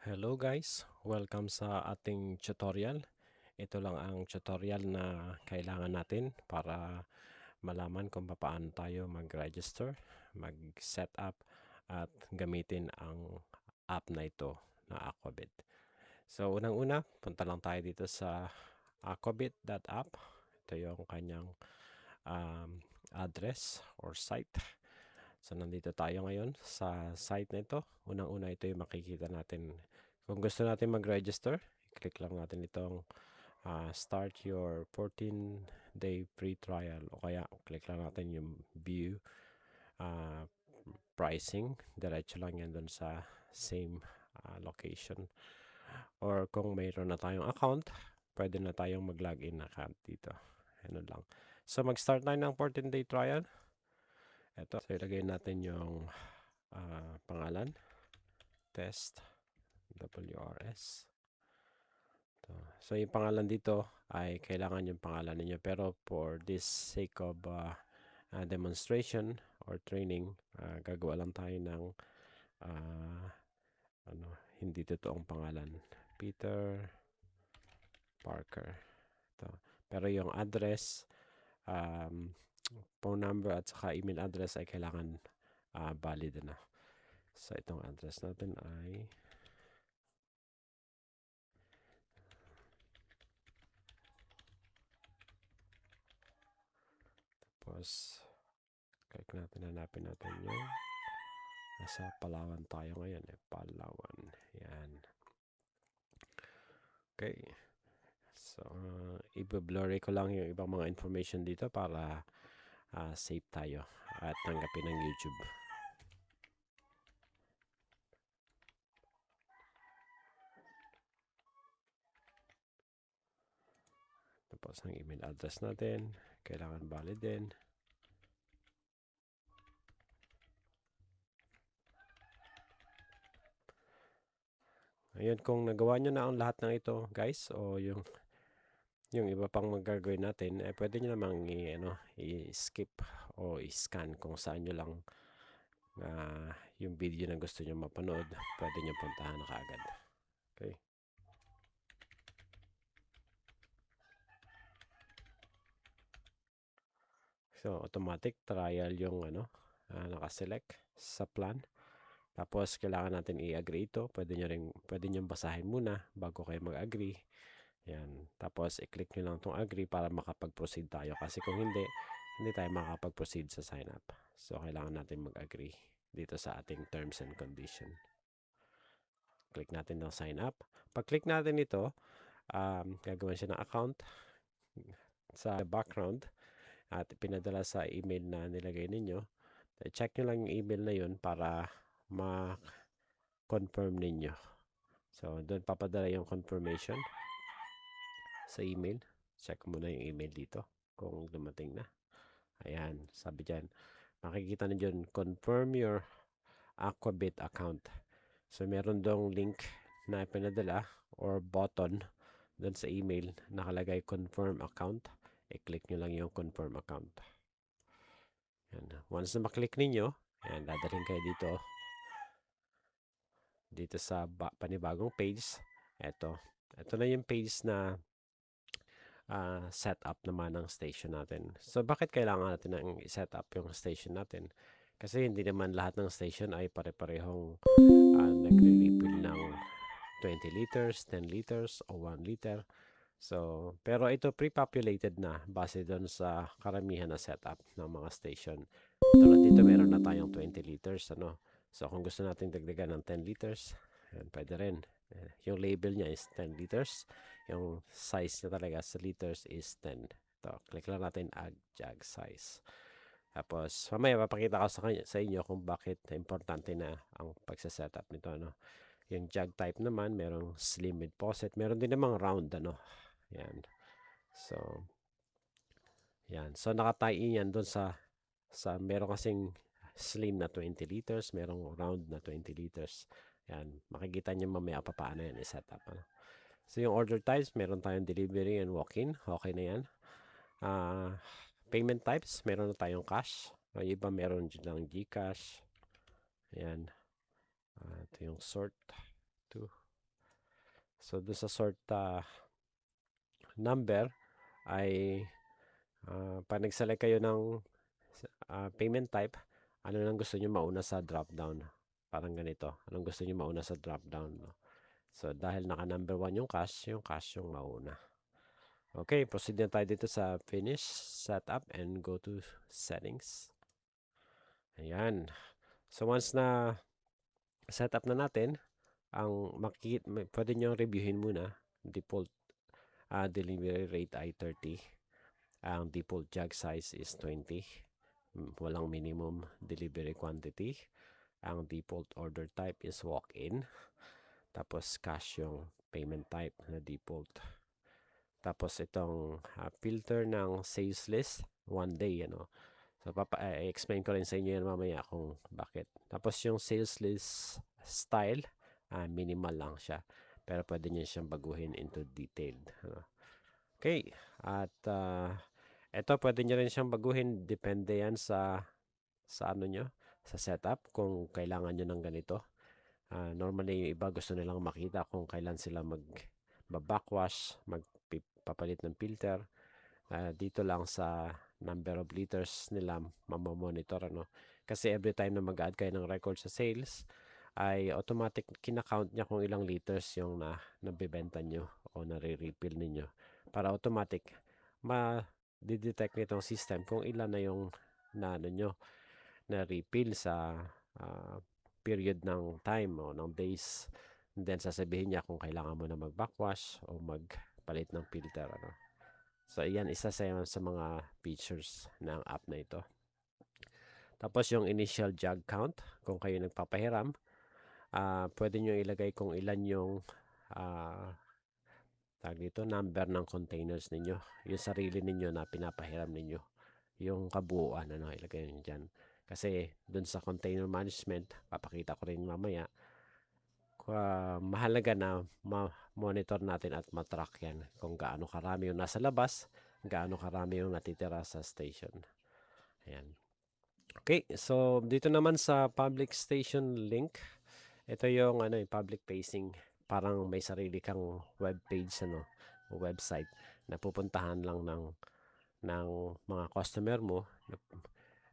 Hello guys, welcome sa ating tutorial. Ito lang ang tutorial na kailangan natin para malaman kung paano tayo mag-register, mag-set up at gamitin ang app na ito na Aquabit. So unang-una, punta lang tayo dito sa aquabit.app. Ito yung kanyang address or site. So nandito tayo ngayon sa site na ito. Unang-una ito yung makikita natin. Kung gusto natin mag-register, click lang natin itong start your 14-day free trial o kaya click lang natin yung view uh, pricing. Diretso lang yan dun sa same location. Or kung mayroon na tayong account, pwede na tayong mag-login account dito. Ano lang. So mag-start tayo ng 14-day trial. Ito, so ilagay natin yung pangalan, test, WRS. Ito. So yung pangalan dito ay kailangan yung pangalan ninyo, pero for this sake of demonstration or training, gagawa lang tayo ng hindi totoong pangalan, Peter Parker. Ito. Pero yung address, phone number at saka email address ay kailangan valid na. So itong address natin ay tapos click natin, hanapin natin yung nasa Palawan tayo ngayon Palawan. Yan. Okay. So, i-blurry ko lang yung ibang mga information dito para safe tayo at tanggapin ng YouTube. Tapos ang email address natin, kailangan valid din. Ayun, kung nagawa nyo na ang lahat ng ito, guys, o yung iba pang magagawin natin, pwede nyo namang i-skip o i-scan kung saan nyo lang yung video na gusto nyo mapanood, pwede nyo puntahan na kaagad. Okay. So, automatic trial yung nakaselect sa plan. Tapos, kailangan natin i-agree ito. Pwede nyo basahin muna bago kayo mag-agree. Yan. Tapos, i-click nyo lang itong agree para makapag-proceed tayo. Kasi kung hindi tayo makapag-proceed sa sign up. So, kailangan natin mag-agree dito sa ating terms and condition. Click natin ng sign up. Pag-click natin ito, gagawin siya ng account sa background at pinadala sa email na nilagay ninyo. Check nyo lang yung email na yun para ma-confirm ninyo. So, doon papadala yung confirmation sa email. Check muna yung email dito kung dumating na. Ayan, sabi dyan. Makikita nyo dyan, confirm your Aquabit account. So, meron dong link na pinadala or button doon sa email. Nakalagay confirm account. I-click nyo lang yung confirm account. Yan. Once na maklik ninyo, yan, dadalhin kayo dito sa panibagong page. Ito na yung page na set up naman ng station natin. So, bakit kailangan natin ng set up yung station natin? Kasi hindi naman lahat ng station ay pare-parehong nagre-refill ng 20 liters, 10 liters, o 1 liter. So, pero ito pre-populated na base doon sa karamihan na setup ng mga station. Tulad dito meron na tayong 20 liters. So, kung gusto natin dagdagan ng 10 liters, yan, pwede rin. Yung label niya is 10 liters. Yung size niya talaga sa liters is 10. Ito, click lang natin add jug size. Tapos, mamaya papakita ko sa inyo kung bakit importante na ang pagsasetup nito. Yung jug type naman, merong slim with faucet. Meron din namang round. Yan. So, yan. So, nakatie yan doon sa meron kasing slim na 20 liters, merong round na 20 liters. Yan. Makikita nyo mamaya pa paano yan i-set up. So, yung order types, meron tayong delivery and walk-in. Okay na yan. Payment types, meron na tayong cash. Yung iba meron lang GCash. Ayan. Ito yung sort to. So, doon sa sort number ay pag nag-select kayo ng payment type, ano lang gusto nyo mauna sa drop down? Parang ganito. Anong gusto nyo mauna sa drop down? No? So, dahil naka number 1 yung cash yung mauna. Okay, proceed na tayo dito sa finish, setup, and go to settings. Ayan. So, once na setup na natin, ang pwede nyo reviewin muna. Default delivery rate ay 30. Ang default jug size is 20. Walang minimum delivery quantity. Ang default order type is walk-in. Tapos cash yung payment type na default. Tapos itong filter ng sales list, 1 day, ano. So, explain ko rin sa inyo yan mamaya kung bakit. Tapos yung sales list style, minimal lang siya. Pero pwede nyo siyang baguhin into detailed. Ano. Okay. At ito, pwede nyo rin siyang baguhin. Depende yan sa ano nyo, sa setup, kung kailangan nyo ng ganito. Normally, yung iba gusto nilang makita kung kailan sila mag-backwash, magpapalit ng filter. Dito lang sa number of liters nila mamamonitor. Ano? Kasi every time na mag-add kayo ng record sa sales, ay automatic kinakount niya kung ilang liters yung nabibenta nyo o nare-refill ninyo. Para automatic, ma-detect nitong system kung ilan na yung ano nyo, na refill sa period ng time o ng days. And then sasabihin niya kung kailangan mo na mag-backwash o magpalit ng filter. Ano. So, iyan isa sa mga features ng app na ito. Tapos yung initial jug count, kung kayo nagpapahiram, pwede nyo ilagay kung ilan yung number ng containers ninyo. Yung sarili ninyo na pinapahiram ninyo. Yung kabuuan, ano, ilagay nyo dyan. Kasi dun sa container management, papakita ko rin mamaya, mahalaga na monitor natin at matrack yan kung gaano karami yung nasa labas, gaano karami yung natitira sa station. Ayan. Okay, so dito naman sa public station link, ito yung public facing, parang may sarili kang web page, website na pupuntahan lang ng mga customer mo.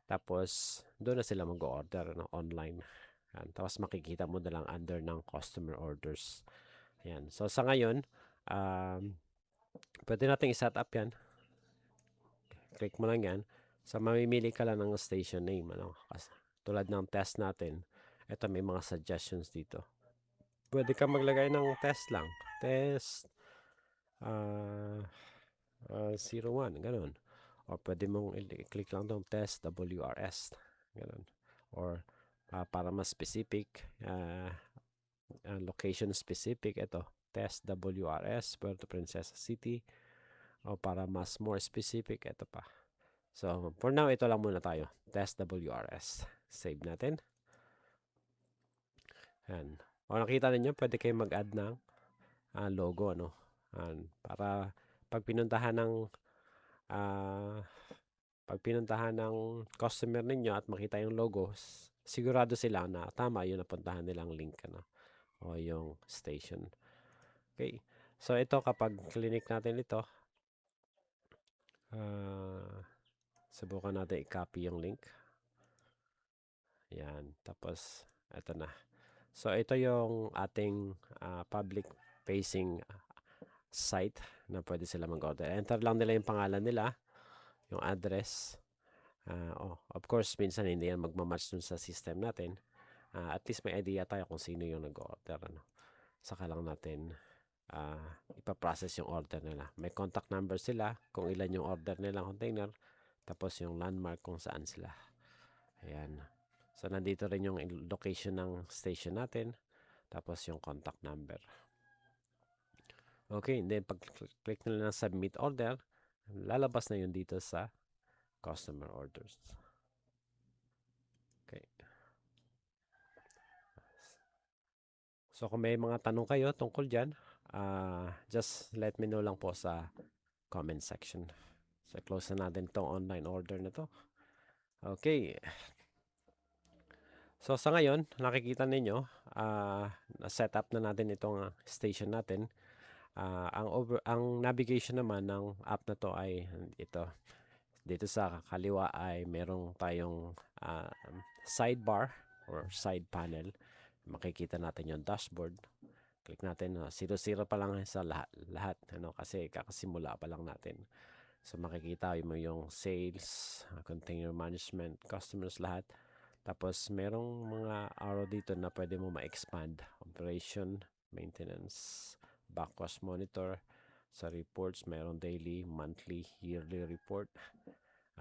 Tapos doon na sila mag-order online. Ayan. Tapos makikita mo na lang under ng customer orders. Ayan. So sa ngayon, pwede natin i-set up yan. Click mo lang yan. So mamimili ka lang ng station name. Tulad ng test natin. Ito may mga suggestions dito. Pwede ka maglagay ng test lang. Test 01. Ganun. O pwede mong i-click lang itong test WRS. Ganun. Or para mas specific, location specific, ito, test WRS, Puerto Princesa City. O para mas more specific, ito pa. So, for now, ito lang muna tayo. Test WRS. Save natin. Yan. O nakita ninyo, pwede kayo mag-add ng logo, ano? Para pag pinuntahan ng customer ninyo at makita yung logo, sigurado sila na tama yung napuntahan nilang link, ano? O yung station. Okay. So, ito kapag clinic natin ito, subukan natin i-copy yung link. Yan. Tapos, ito na. So, ito yung ating public facing site na pwede sila mag-order. Enter lang nila yung pangalan nila, yung address. Of course, minsan hindi yan magmamatch dun sa system natin. At least may idea tayo kung sino yung nag-order. Ano. Saka lang natin ipaprocess yung order nila. May contact number sila kung ilan yung order nilang container. Tapos yung landmark kung saan sila. Ayan. So, nandito rin yung location ng station natin. Tapos yung contact number. Okay, and then pag-click nila ng submit order, lalabas na yun dito sa customer orders. Okay. So, kung may mga tanong kayo tungkol dyan, just let me know lang po sa comment section. So, close na natin itong online order na to. Okay. So sa ngayon, nakikita ninyo, na-setup na natin itong station natin. Ang navigation naman ng app na to ay ito. Dito sa kaliwa ay merong tayong sidebar or side panel. Makikita natin yung dashboard. Click natin, 0 pa lang sa lahat ano, kasi kakasimula pa lang natin. So makikita mo yung sales, container management, customers, lahat. Tapos merong mga arrow dito na pwede mo ma-expand. Operation, maintenance, backwash monitor. Sa reports, merong daily, monthly, yearly report.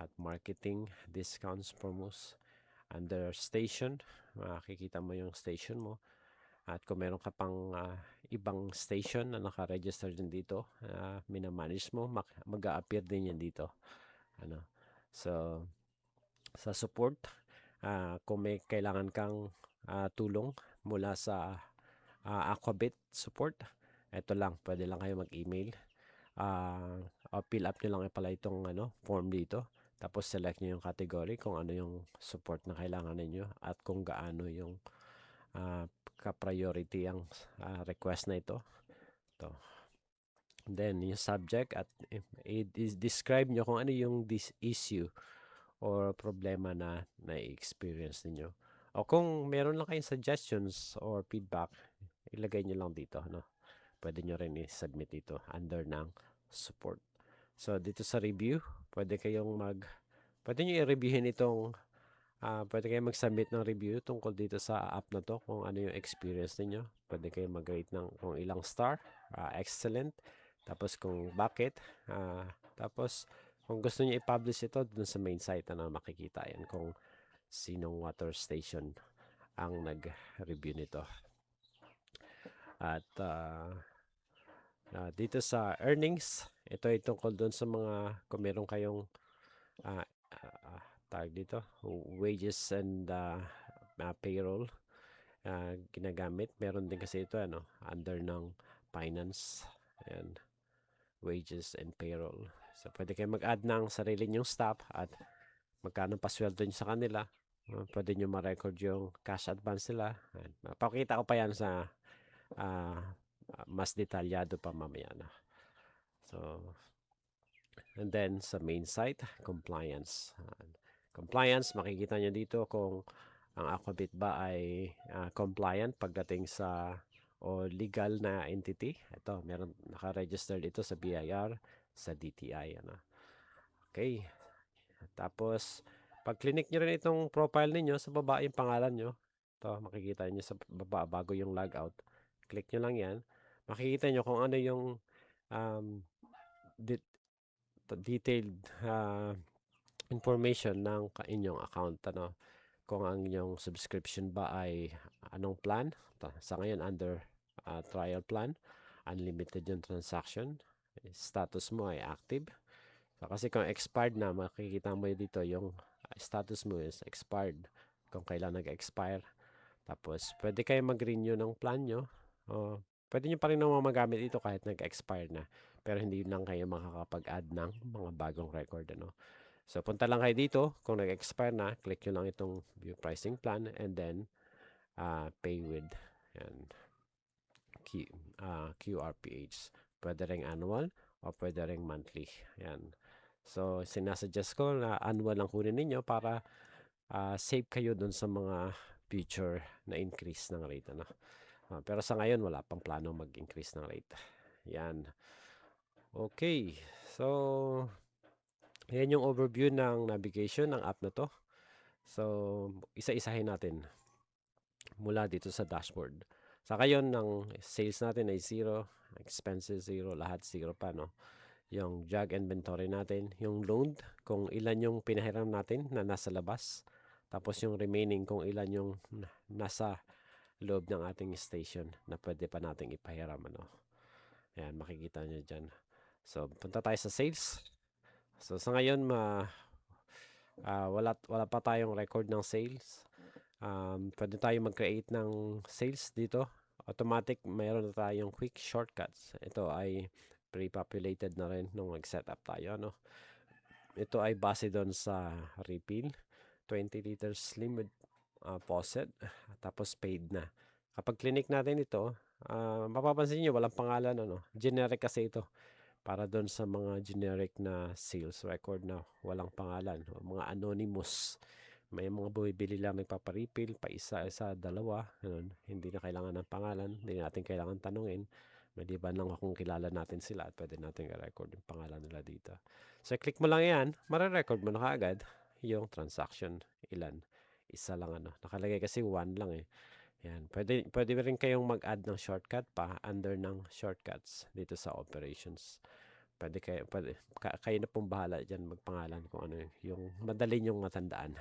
At marketing, discounts, promos. Under station, makikita mo yung station mo. At kung meron ka pang ibang station na naka-register din dito, minamanage mo, mag-a-appear din yan dito. Ano? So, sa support, kung may kailangan kang tulong mula sa Aquabit support, ito lang, pwede lang kayo mag-email. Fill up nyo lang pala itong form dito. Tapos select nyo yung category kung ano yung support na kailangan ninyo at kung gaano yung ka-priority ang request na ito. Then yung subject at describe nyo kung ano yung issue or problema na na-experience ninyo. O kung meron lang kayong suggestions or feedback, ilagay nyo lang dito. Pwede nyo rin i-submit dito under ng support. So dito sa review, pwede nyo i-reviewin itong pwede kayong mag-submit ng review tungkol dito sa app na to, kung ano yung experience niyo. Pwede kayong mag-rate ng kung ilang star, excellent, tapos kung bakit, tapos kung gusto niyo i-publish ito dun sa main site, makikita yan kung sinong water station ang nag-review nito. At dito sa earnings, ito ay tungkol dun sa mga, kung meron kayong tag dito, wages and payroll ginagamit. Meron din kasi ito under ng finance. Ayan, wages and payroll. So pwede kayo mag-add ng sarili nyong staff at magkano pasweldo nyo sa kanila. Pwede nyo ma-record yung cash advance nila. Mapakita ko pa yan sa mas detalyado pa mamaya na. So, and then sa main site, compliance. Compliance, makikita nyo dito kung ang Aquabit ba ay compliant pagdating sa o legal na entity. Ito, meron naka-register dito sa BIR, sa DTI. Okay. Tapos, pag clinic nyo rin itong profile ninyo, sa baba yung pangalan nyo. Ito, makikita nyo sa baba bago yung logout. Click nyo lang yan. Makikita nyo kung ano yung detailed information ng inyong account. Kung ang inyong subscription ba ay anong plan. Sa ngayon, under trial plan, unlimited yung transaction. Status mo ay active. So, kasi kung expired na, makikita mo dito yung status mo is expired. Kung kailan nag-expire. Tapos, pwede kayo mag-renew ng plan nyo. Pwede nyo pa rin naman magamit ito kahit nag-expire na. Pero hindi lang kayo makakapag-add ng mga bagong record. So, punta lang kayo dito. Kung nag-expire na, click nyo lang itong view pricing plan and then pay with QRPH. Pwede ring annual o pwede ring monthly. Yan. So, sinasuggest ko na annual lang kunin ninyo para save kayo dun sa mga future na increase ng rate. Pero sa ngayon, wala pang plano mag-increase ng rate. Yan. Okay. So, yan yung overview ng navigation ng app na to. So, isa-isahin natin mula dito sa dashboard. Sa ngayon, ng sales natin ay 0, expenses 0, lahat 0 pa, Yung jug inventory natin, yung load, kung ilan yung pinahiram natin na nasa labas. Tapos yung remaining, kung ilan yung nasa loob ng ating station na pwede pa nating ipahiram. Ayan, makikita nyo dyan. So, punta tayo sa sales. So, sa ngayon, wala pa tayong record ng sales. Pwede tayo mag-create ng sales dito. Automatic, mayroon na tayong quick shortcuts. Ito ay pre-populated na rin nung nag-setup tayo. Ito ay base doon sa refill. 20 liters limit faucet, tapos paid na. Kapag clinic natin ito, mapapansin nyo walang pangalan, ano, generic kasi ito para doon sa mga generic na sales record na walang pangalan, mga anonymous. May mga bumibili lang, nagpaparipil, pa isa-isa, dalawa, ganun. Hindi na kailangan ng pangalan, hindi natin kailangan tanungin. Maliban lang kung kilala natin sila at pwede natin i-record yung pangalan nila dito. So, click mo lang yan, mare-record mo na kaagad yung transaction. Ilan? Isa lang, ano. Nakalagay kasi 1 lang eh. Yan. Pwede rin kayong mag-add ng shortcut pa under ng shortcuts dito sa operations. Kayo na pong bahala dyan magpangalan kung ano yung madali nyong matandaan.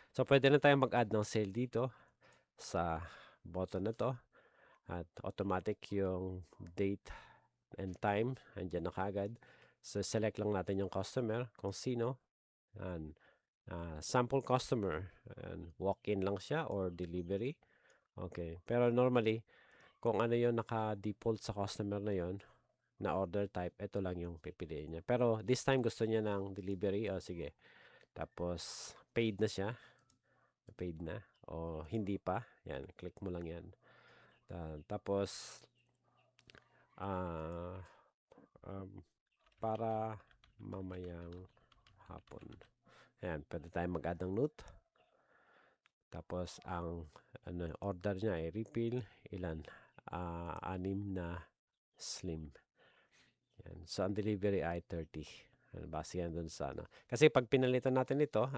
So, pwede na tayong mag-add ng sale dito sa button na to. At automatic yung date and time. Andyan na kagad. So, select lang natin yung customer kung sino. And, sample customer. And walk-in lang siya or delivery. Okay. Pero normally, kung ano yung naka-default sa customer na yon na order type, ito lang yung pipiliin niya. Pero this time gusto niya ng delivery. O sige. Tapos, paid na siya. Paid na. O hindi pa. Yan. Click mo lang yan. Tapos, ah, um, para mamayang hapon. Ayan, pwede tayong mag-add ng note. Tapos, ang order niya ay refill. Ilan? 6 na slim. Yan. So, ang delivery ay 30. Base yan dun sa ano. Kasi pag pinalitan natin ito,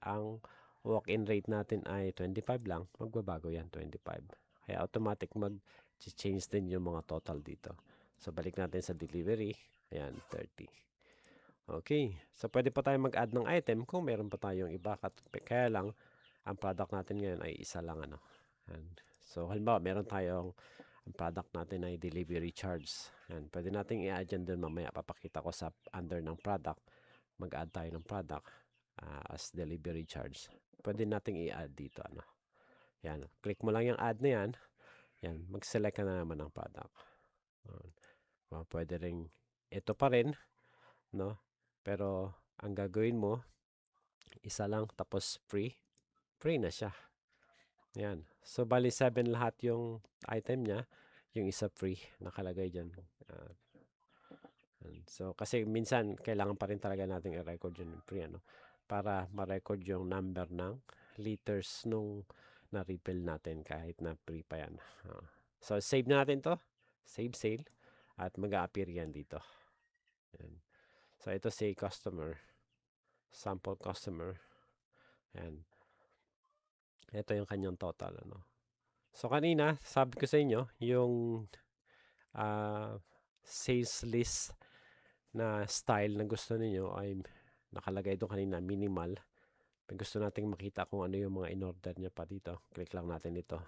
ang walk-in rate natin ay 25 lang. Magbabago yan, 25. Kaya automatic mag-change din yung mga total dito. So, balik natin sa delivery. Ayan, 30. Okay. So, pwede pa tayong mag-add ng item kung meron pa tayong iba. Kaya lang, ang product natin ngayon ay isa lang. Ano. So, halimbawa, meron tayong ang product natin ay delivery charge. Yan. Pwede nating i-add yan doon mamaya. Papakita ko sa under ng product. Mag-add tayo ng product as delivery charge. Pwede nating i-add dito. Ano. Yan. Click mo lang yung add na yan. Yan. Mag-select ka na naman ng product. Pwede ring ito pa rin. No? Pero ang gagawin mo, isa lang tapos free. Free na siya. Yan. So, bali 7 lahat yung item niya. Yung isa free. Nakalagay dyan. So, kasi minsan, kailangan pa rin talaga natin i-record yung free, ano, para ma-record yung number ng liters nung na-refill natin kahit na free pa yan. So, save na natin to. Save sale. At mag-a-appear yan dito. Yan. So, ito say customer. Sample customer. Yan. Ito yung kanyang total, ano. So, kanina, sabi ko sa inyo, yung sales list na style na gusto niyo ay nakalagay doon kanina, minimal. Pag gusto nating makita kung ano yung mga in-order niya pa dito, click lang natin ito.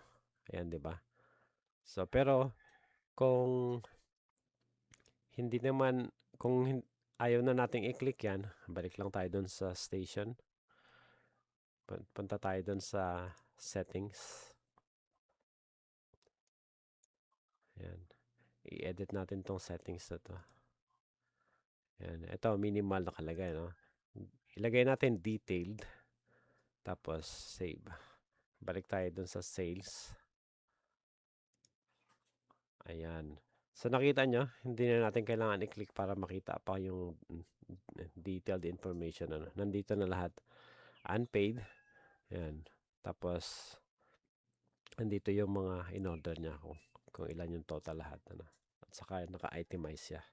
Ayan, di ba? So, pero kung hindi naman, kung ayaw na nating i-click yan, balik lang tayo doon sa station. Punta tayo doon sa settings. Ayan. I-edit natin tong settings na to. Ayan. Ito, minimal nakalagay, no? Ilagay natin detailed. Tapos, save. Balik tayo dun sa sales. Ayan. So, nakita nyo, hindi na natin kailangan i-click para makita pa yung detailed information. Ano. Nandito na lahat. Unpaid. Ayan. Tapos, nandito yung mga in-order niya kung ilan yung total lahat. Ano. At saka, naka-itemize siya.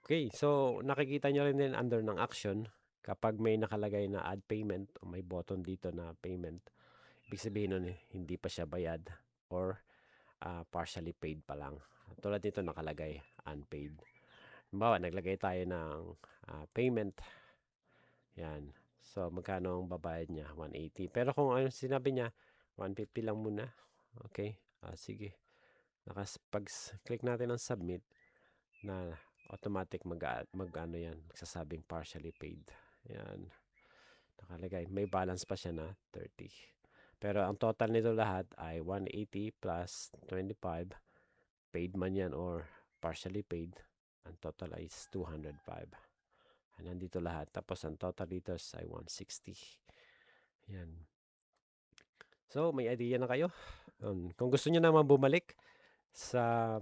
Okay. So, nakikita nyo rin din under ng action, kapag may nakalagay na add payment o may button dito na payment, ibig sabihin nun, hindi pa siya bayad or partially paid pa lang. Tulad dito nakalagay unpaid. Halimbawa, naglagay tayo ng payment. Yan. So, magkano ang babayad niya? 180. Pero kung ano sinabi niya, 150 lang muna. Okay. Sige. Pag-click natin ng submit, na automatic mag-ano yan, magsasabing partially paid. Yan. Nakalagay. May balance pa siya na 30. Pero ang total nito lahat ay 180 plus 25. Paid man yan or partially paid. Ang total ay 205. Nandito lahat. Tapos ang total dito ay 160. Yan. So, may idea na kayo? Kung gusto niyo naman bumalik sa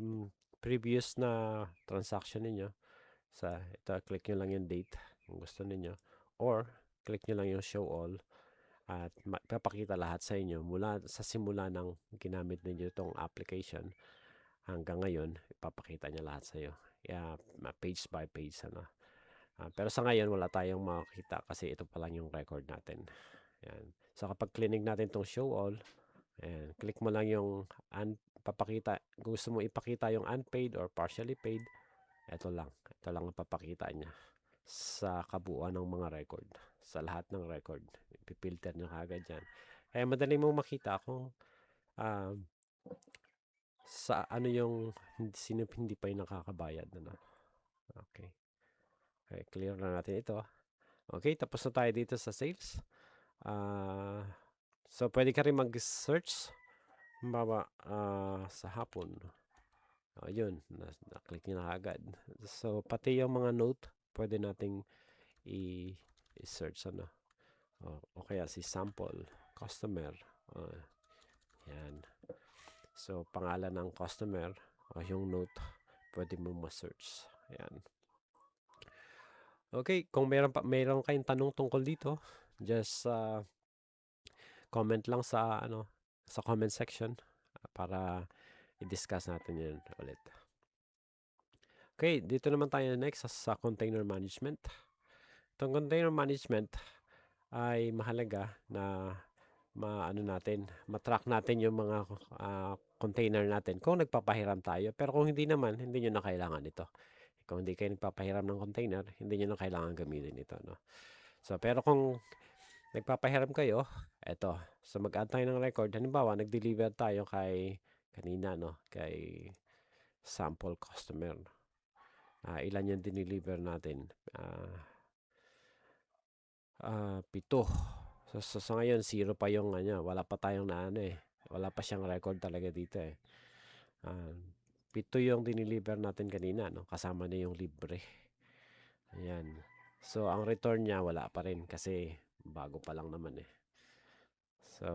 previous na transaction ninyo, ito, click nyo lang yung date kung gusto niyo, or click nyo lang yung show all at papakita lahat sa inyo mula sa simula ng ginamit ninyo itong application hanggang ngayon. Ipapakita niya lahat sa iyo, page by page, ano. Pero sa ngayon wala tayong makakita kasi ito pa lang yung record natin. Yan. So kapag click natin itong show all, ayan, click mo lang yung papakita, gusto mo ipakita yung unpaid or partially paid, ito lang ang papakita niya sa kabuuan ng mga record, sa lahat ng record. Ipipilter nyo kagad yan. Kaya madali mong makita kung sa ano yung sino hindi pa yung nakakabayad. Ano? Okay. Okay, clear na natin ito. Okay, tapos na tayo dito sa sales. So, pwede ka rin mag-search sa hapon. Yun, na-click nyo na agad. So, pati yung mga note, pwede nating i-search, ano. O kaya si sample customer. Yan. So, pangalan ng customer o yung note, pwede mo ma-search. Yan. Okay, kung meron kayong tanong tungkol dito, just comment lang sa sa comment section para i-discuss natin yun ulit. Okay, dito naman tayo next sa container management. Itong container management ay mahalaga na matrack natin yung mga container natin kung nagpapahiram tayo. Pero kung hindi naman, hindi nyo na kailangan ito. Kung hindi kayo nagpapahiram ng container, hindi nyo na kailangan gamitin ito. No? So, pero kung nagpapahiram kayo, eto. So, mag-add tayo ng record. Halimbawa, nag-deliver tayo kanina, no? Kay sample customer. Ilan yung dineliver natin? 7. So ngayon, 0 pa yung wala pa tayong wala pa siyang record talaga dito eh. 7 yung dineliver natin kanina, no? Kasama na yung libre. Ayan. So, ang return niya, wala pa rin kasi bago pa lang naman eh. So,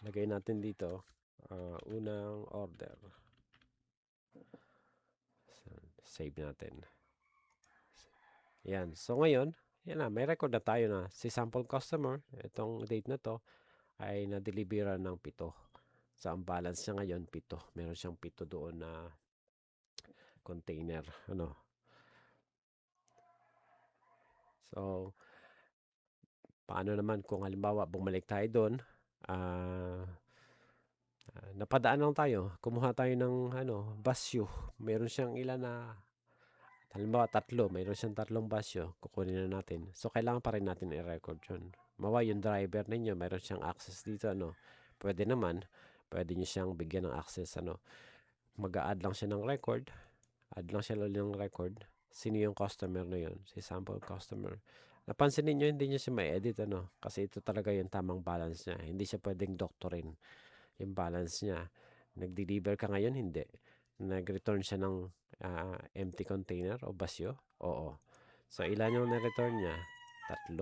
lagay natin dito, unang order. So, save natin. Yan. So, ngayon, yan na, may record na tayo na si sample customer, itong date na to, ay na-deliveran ng 7. So, ang balance niya ngayon, 7. Meron siyang 7 doon na container. Ano? So, paano naman kung halimbawa bumalik tayo doon, napadaan lang tayo, kumuha tayo ng basyo. Meron siyang ilan na, halimbawa 3, meron siyang 3 basyo, kukunin na natin. So, kailangan pa rin natin i-record yun. Mawa yung driver ninyo, meron siyang access dito, pwede naman, pwede nyo siyang bigyan ng access, mag-a-add lang siya ng record, add lang siya ng record, sino yung customer na yun, si sample customer. Napansin niyo hindi niya siya ma-edit, kasi ito talaga yung tamang balance niya. Hindi siya pwedeng doktorin yung balance niya. Nag-deliver ka ngayon, hindi. Nag-return siya ng empty container o basyo? Oo. So, ilan yung na-return niya? 3.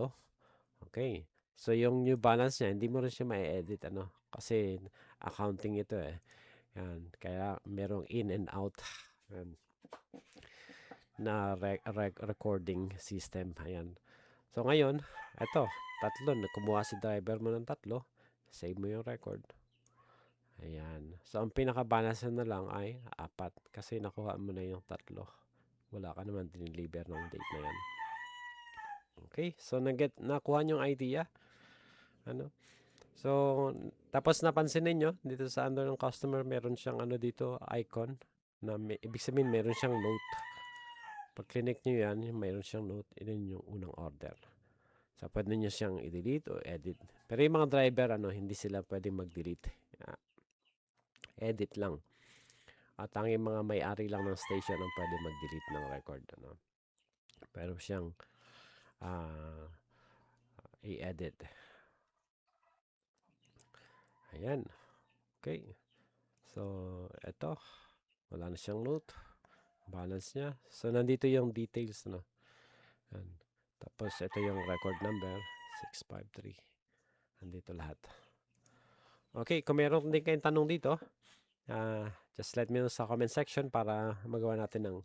Okay. So, yung new balance niya, hindi mo rin siya ma-edit, kasi accounting ito eh. Yan. Kaya, merong in and out na recording system. Ayan. So, ngayon, ito, 3. Kumuha si driver mo ng 3. Save mo yung record. Ayan. So, ang pinaka-balance na lang ay 4 kasi nakuha mo na yung 3. Wala ka naman dineliver ng date na yan. Okay. So, nakuha nyo yung idea. So, tapos napansin ninyo, dito sa under ng customer, meron siyang dito, icon. Na ibig sabihin, meron siyang note. Pag click nyo yan, meron siyang note. Yun yung unang order. So, pwede nyo siyang i-delete o edit. Pero yung mga driver, hindi sila pwede mag-delete. Edit lang. At ang mga may-ari lang ng station ang pwede mag-delete ng record. Pero siyang i-edit. Ayan. Okay. So, eto. Wala na siyang note. Balance niya. So, nandito yung details. Ayan. Tapos, ito yung record number. 653. andito lahat. Okay, kung meron din kayong tanong dito, just let me know sa comment section para magawa natin ng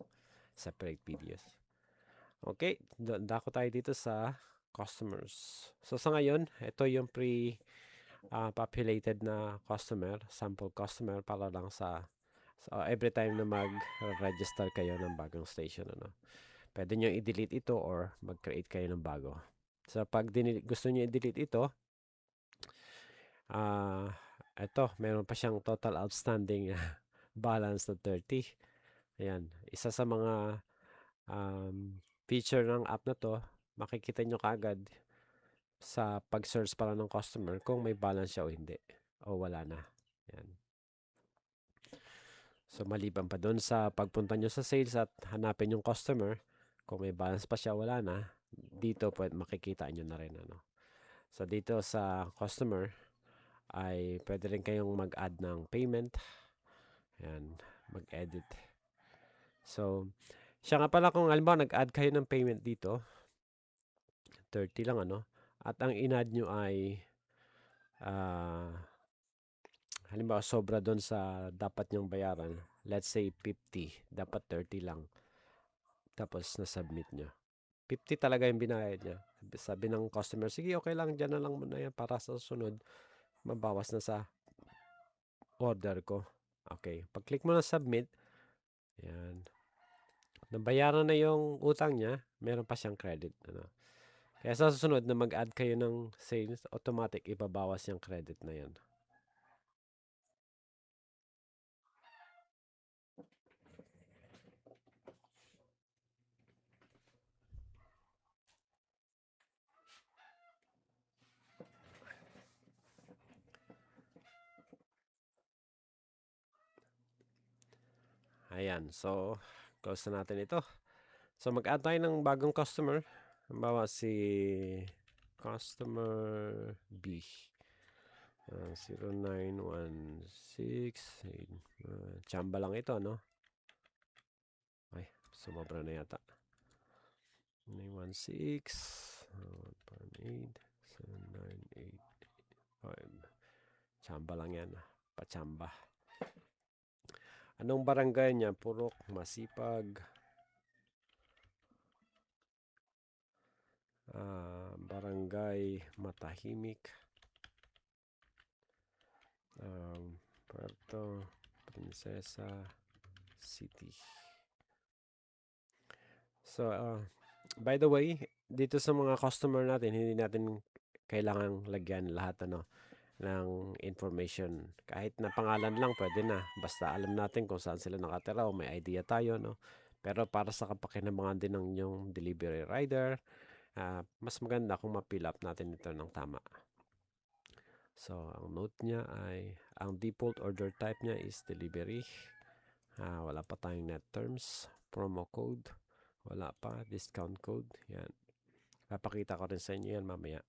separate videos. Okay, dako tayo dito sa customers. So sa ngayon, ito yung populated na customer, sample customer para lang sa every time na mag-register kayo ng bagong station, ano. Pwede nyo i-delete ito or mag-create kayo ng bago. So pag gusto nyo i-delete ito, ito, meron pa siyang total outstanding balance na 30. Ayan, isa sa mga feature ng app na to, makikita nyo kaagad sa pag-search pala ng customer kung may balance siya o hindi, o wala na. Ayan. So maliban pa doon sa pagpunta nyo sa sales at hanapin yung customer, kung may balance pa siya, wala na, dito makikita nyo na rin, ano. So dito sa customer ay pwede rin kayong mag-add ng payment. Ayan, mag-edit. So siya nga pala, kung halimbawa nag-add kayo ng payment dito, 30 lang, ano, at ang in-add nyo ay halimbawa sobra doon sa dapat nyong bayaran, let's say 50, dapat 30 lang, tapos na-submit nyo, 50 talaga yung binayad niya. Sabi ng customer, sige, okay lang, dyan na lang muna yan para sa sunod mabawas na sa order ko. Okay, pag-click mo na submit, yan, nabayaran na yung utang niya, meron pa siyang credit, ano. Kaya sa susunod na mag-add kayo ng sales, automatic ibabawas yung credit na yan. Ayan, so close na natin ito. So mag-add tayo ng bagong customer. Halimbawa si customer B. 0916. Chamba lang ito, no? Ay, sumobra na yata. 916 1.8 7985. Chamba lang yan. Pachamba. Anong barangay niya? Purok, Masipag. Barangay Matahimik. Puerto Princesa City. So, by the way, dito sa mga customer natin, hindi natin kailangang lagyan lahat, ano, ng information. Kahit na pangalan lang, pwede na. Basta alam natin kung saan sila nakatira o may idea tayo, no? Pero para sa kapakinabangan din ng yung delivery rider, mas maganda kung ma-fill up natin ito ng tama. So, ang note niya ay, ang default order type niya is delivery. Wala pa tayong net terms. Promo code, wala pa. Discount code, yan. Papakita ko rin sa inyo yan mamaya.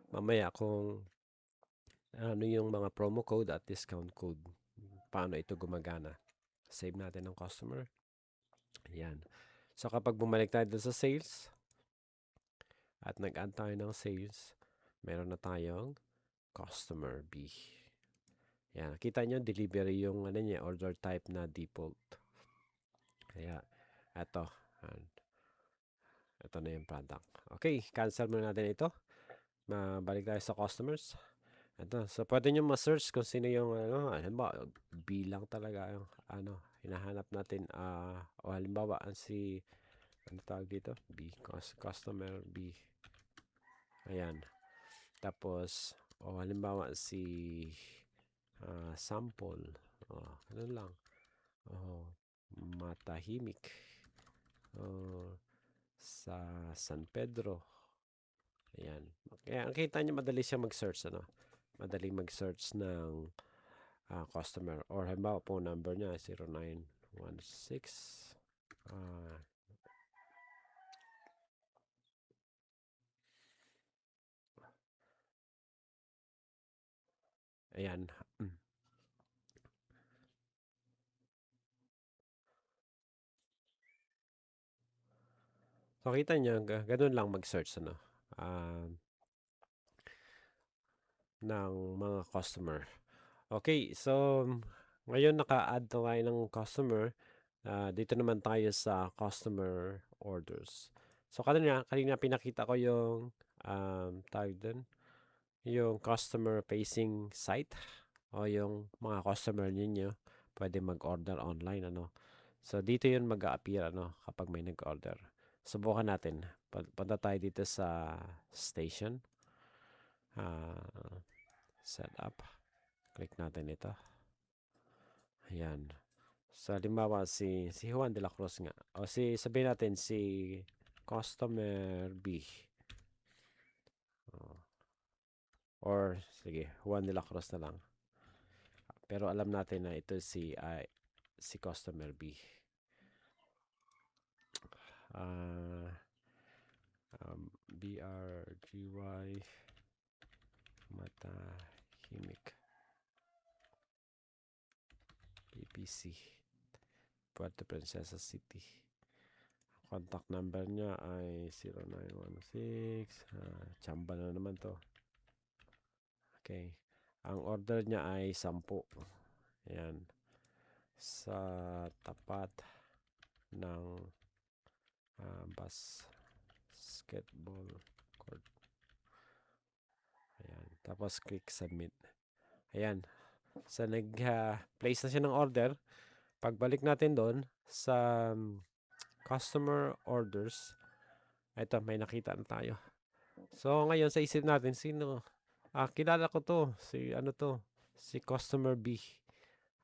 Mamaya kung ano yung mga promo code at discount code, paano ito gumagana. Save natin ng customer. Yan. So kapag bumalik tayo dun sa sales at nag-add tayo ng sales, meron na tayong customer B. Yan. Kita nyo, delivery yung ano niya, order type na default. Kaya, eto. Ito na yung product. Okay, cancel muna natin ito. Balik tayo sa customers. Ito. So, pwede nyo ma-search kung sino yung, halimbawa, bilang talaga yung, hinahanap natin. O halimbawa, ano tawag dito? B, customer B. Ayan. Tapos, halimbawa, sample. Ganun lang. Matahimik. Sa San Pedro. Ayan. Kaya ang kita nyo, madali siya mag-search, ano? Madaling mag-search ng customer. Or halimbawa, phone number niya, 0916. Ayan. So, kita nyo, ganun lang mag-search, ano, ng mga customer. Okay, so, ngayon naka-add na tayo ng customer. Dito naman tayo sa customer orders. So, kanina pinakita ko yung, tawag dun, yung customer facing site o yung mga customer ninyo pwede mag-order online, ano. So, dito yun mag-a-appear, ano, kapag may nag-order. Subukan natin. Punta tayo dito sa station. Setup. Click natin ito. Ayan. So, halimbawa, si Juan de la Cruz nga. O sabihin natin, si customer B. Or, sige, Juan de la Cruz na lang. Pero alam natin na ito si customer B. BRGY Matahimik PPC Puerto Princesa City. Contact number niya ay 0916. Chamba na naman to. Okay. Ang order niya ay 10. Ayan. Sa tapat ng basketball court. Ayan. Tapos click submit. Ayan. So nag-place na siya ng order. Pagbalik natin doon sa customer orders, ito may nakita na tayo. So ngayon sa isip natin, sino? Kilala ko to. Si customer B.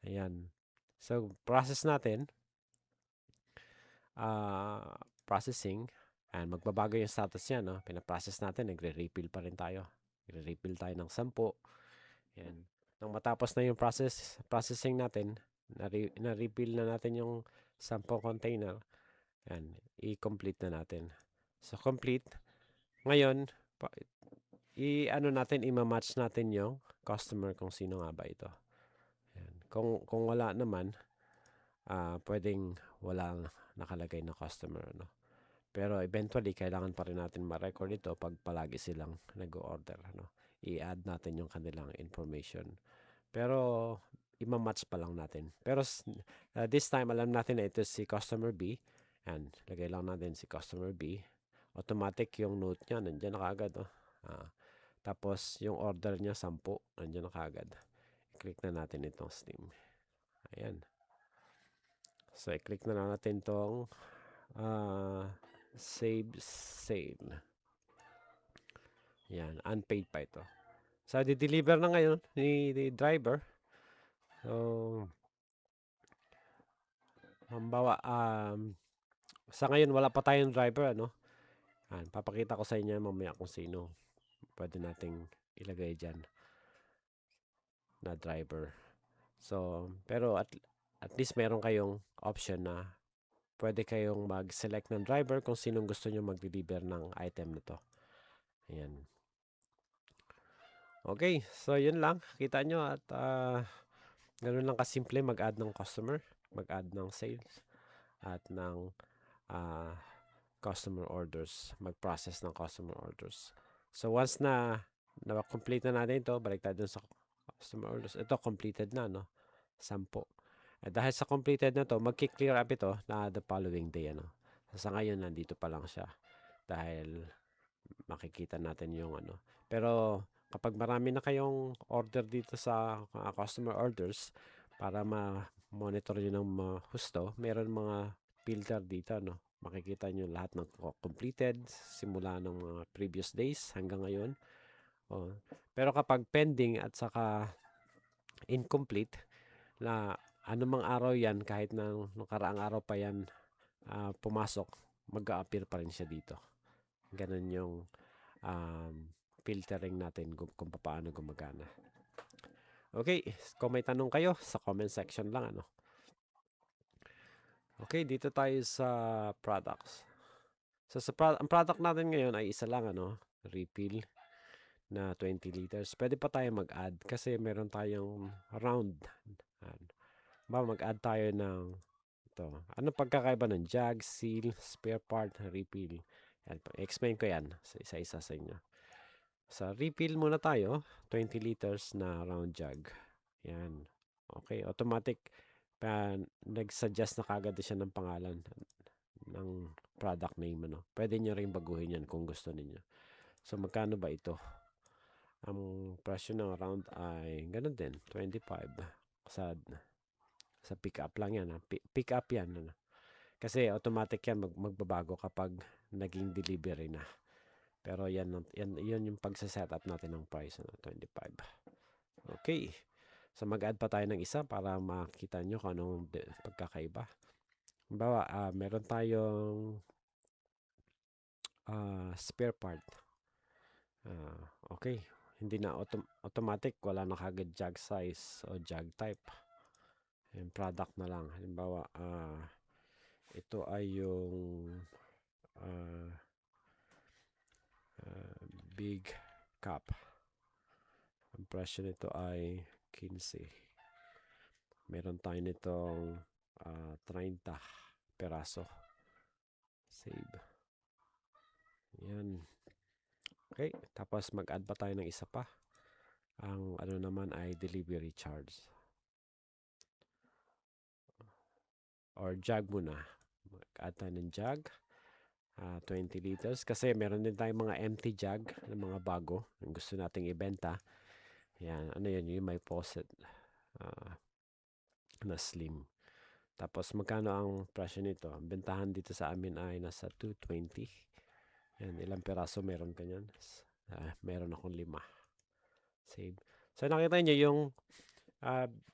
Ayan. So process natin. Processing. And magbabago yung status niya, no? Pinaprocess natin, nagre-refill pa rin tayo. Nagre-refill tayo ng 10. Ayan. Nang matapos na yung processing natin, na-refill na natin yung 10 container. Ayan, i-complete na natin. So, complete. Ngayon, i-match natin yung customer kung sino nga ba ito. Ayan. Kung wala naman, pwedeng walang nakalagay na customer, no? Pero eventually, kailangan pa rin natin ma-record ito pag palagi silang nag-order, no? I-add natin yung kanilang information. Pero, ima-match pa lang natin. Pero, this time, alam natin na ito si customer B. And, lagay lang natin si customer B. Automatic yung note niya, nandiyan na kaagad, oh. Tapos, yung order niya, 10. Nandiyan na kaagad. I-click na natin itong Steam. Ayan. So, i-click na natin itong save sale. Yan, unpaid pa ito. So, di-deliver na ngayon ni driver. So, hambawa, sa ngayon wala pa tayong driver, ano? Papakita ko sa inyo mamaya kung sino pwede nating ilagay dyan na driver. So, pero at least meron kayong option na pwede kayong mag-select ng driver kung sinong gusto nyo mag-deliver ng item na to. Ayan. Okay, so yun lang. Kita nyo at ganun lang kasimple mag-add ng customer, mag-add ng sales, at ng customer orders, mag-process ng customer orders. So once na complete na natin ito, balik tayo dun sa customer orders. Ito completed na, no? 10. Dahil sa completed na to, magki-clear up ito na the following day, ano. Sa ngayon nandito pa lang siya dahil makikita natin yung ano. Pero kapag marami na kayong order dito sa customer orders, para ma-monitor nyo ng husto, meron mga filter dito, no? Makikita nyo lahat ng completed simula ng mga previous days hanggang ngayon. Pero kapag pending at saka incomplete, na anumang araw yan, kahit na nakaraang araw pa yan pumasok, mag-a-appear pa rin siya dito. Ganun yung filtering natin kung paano gumagana. Okay, kung may tanong kayo, sa comment section lang, ano. Okay, dito tayo sa products. So, ang product natin ngayon ay isa lang, ano, refill na 20 liters. Pwede pa tayo mag-add kasi meron tayong round. Mag-add tayo ng Ito. Ano pagkakaiba ng jug, seal, spare part, refill? Yan, explain ko yan sa isa-isa sa inyo. Sa refill muna tayo, 20 liters na round jug. Yan. Okay, automatic nag-suggest na kagad siya ng pangalan ng product name. Ano. Pwede nyo rin baguhin yan kung gusto ninyo. So, magkano ba ito? Ang presyo ng round ay ganun din, 25. Sa pick up lang yan. Pick up yan. Ano. Kasi automatic yan magbabago kapag naging delivery na. Pero yan yung pagsa-setup natin ng price, 25. Okay. So mag-add pa tayo ng isa para makita nyo kung anong pagkakaiba. Halimbawa, meron tayong spare part. Okay. Hindi na automatic, wala na kagad jug size o jug type. Yung product na lang. Halimbawa, ito ay yung big cup. Ang presyo nito ay 15. Meron tayo nitong 30 peraso. Save. Yan. Okay. Tapos mag-add pa tayo ng isa pa. Ang ano naman ay delivery charge. Or jug muna. Mag-add tayo ng jug. 20 liters. Kasi meron din tayong mga empty jug ng mga bago. Yung gusto nating ibenta. Yan. Ano yun? Yung may faucet. Na slim. Tapos magkano ang presyo nito? Ang bentahan dito sa amin ay nasa 220. Yan, ilang peraso meron kanyan? Meron akong 5. Save. So nakita niyo yung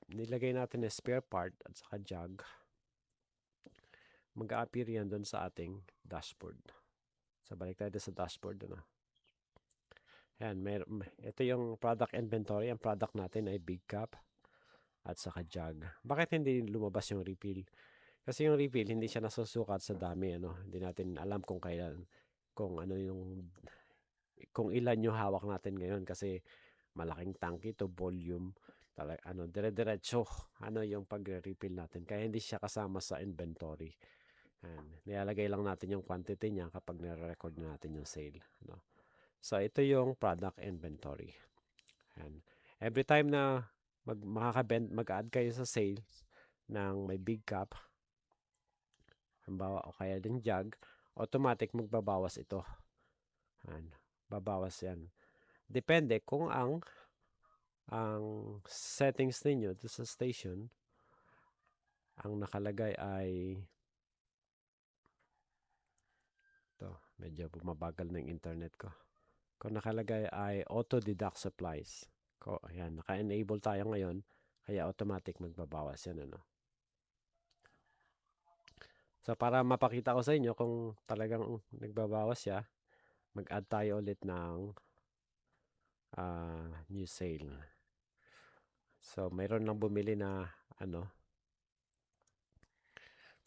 nilagay natin na spare part at saka jug. Mag-a-appear yan doon sa ating dashboard. So balik tayo sa dashboard doon. Yan, ito yung product inventory. Ang product natin ay big cup at saka jug. Bakit hindi lumabas yung refill? Kasi yung refill hindi siya nasusukat sa dami, ano. Hindi natin alam kung kailan, kung ilan yung hawak natin ngayon kasi malaking tangke to, volume, dire-diretso yung pag-refill natin. Kaya hindi siya kasama sa inventory. Nilalagay lang natin yung quantity niya kapag nire-record natin yung sale, ano. So ito yung product inventory. Every time na mag-add kayo sa sales ng may big cup, halimbawa o kaya din jug, automatic magbabawas ito. Babawas yan. Depende kung ang settings ninyo sa station, ang nakalagay ay ito, medyo bumabagal ng internet ko. Kung nakalagay ay auto deduct supplies. Ayan, naka-enable tayo ngayon, kaya automatic magbabawas yan, ano. So para mapakita ko sa inyo kung talagang nagbabawas siya, mag-add tayo ulit ng new sale. So mayroon lang bumili na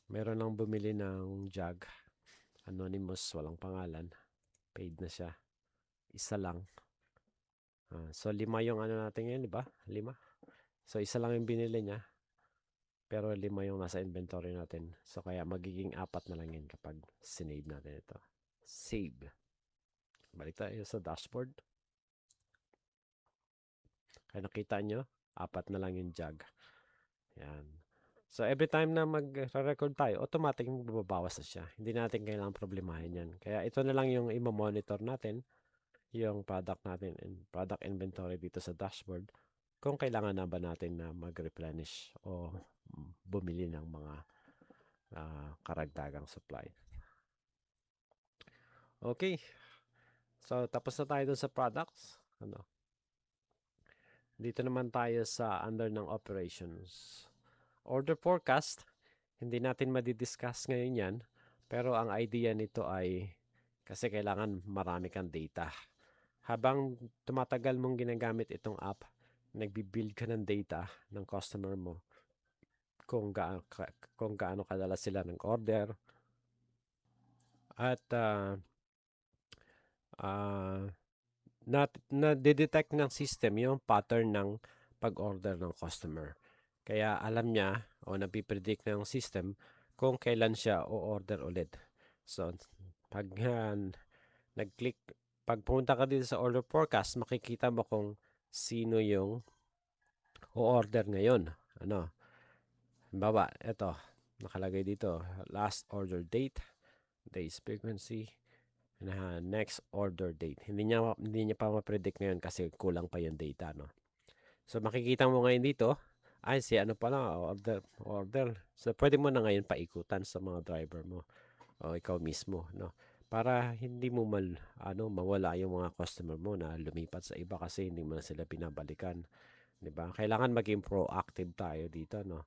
meron lang bumili ng jug. Anonymous, walang pangalan. Paid na siya. Isa lang. So 5 yung natin ngayon, di ba? 5. So isa lang yung binili niya. Pero 5 yung nasa inventory natin. So kaya magiging 4 na lang yun kapag sinave natin ito. Save. Balik tayo sa dashboard. Kaya nakita nyo, 4 na lang yung jug. Yan. So every time na mag-record tayo, automatic mababawas na siya. Hindi natin kailangang problemahin yan. Kaya ito na lang yung i-monitor natin, yung product natin and product inventory dito sa dashboard, kung kailangan na ba natin na mag-replenish o bumili ng mga karagdagang supply. Okay. So tapos na tayo dun sa products. Dito naman tayo sa under ng operations. Order forecast, hindi natin madidiscuss ngayon yan. Pero ang idea nito ay kasi kailangan marami kang data. Habang tumatagal mong ginagamit itong app, nagbi-build ka ng data ng customer mo. Kung gaano kadalas sila ng order. At na-detect ng system yung pattern ng pag-order ng customer. Kaya alam niya o napipredict ng system kung kailan siya o-order ulit. So, pag nag-click, pag pumunta ka dito sa order forecast, makikita mo kung sino yung o-order ngayon. Ano? Halimbawa, ito, nakalagay dito, last order date, days frequency, next order date. Hindi niya pa ma-predict ngayon kasi kulang pa yung data, no? So, makikita mo ngayon dito, ay, si ano pala, order. So, pwede mo na ngayon paikutan sa mga driver mo o ikaw mismo, no? Para hindi mo mawala yung mga customer mo na lumipat sa iba kasi hindi mo na sila pinabalikan, 'di ba? Kailangan maging proactive tayo dito, no?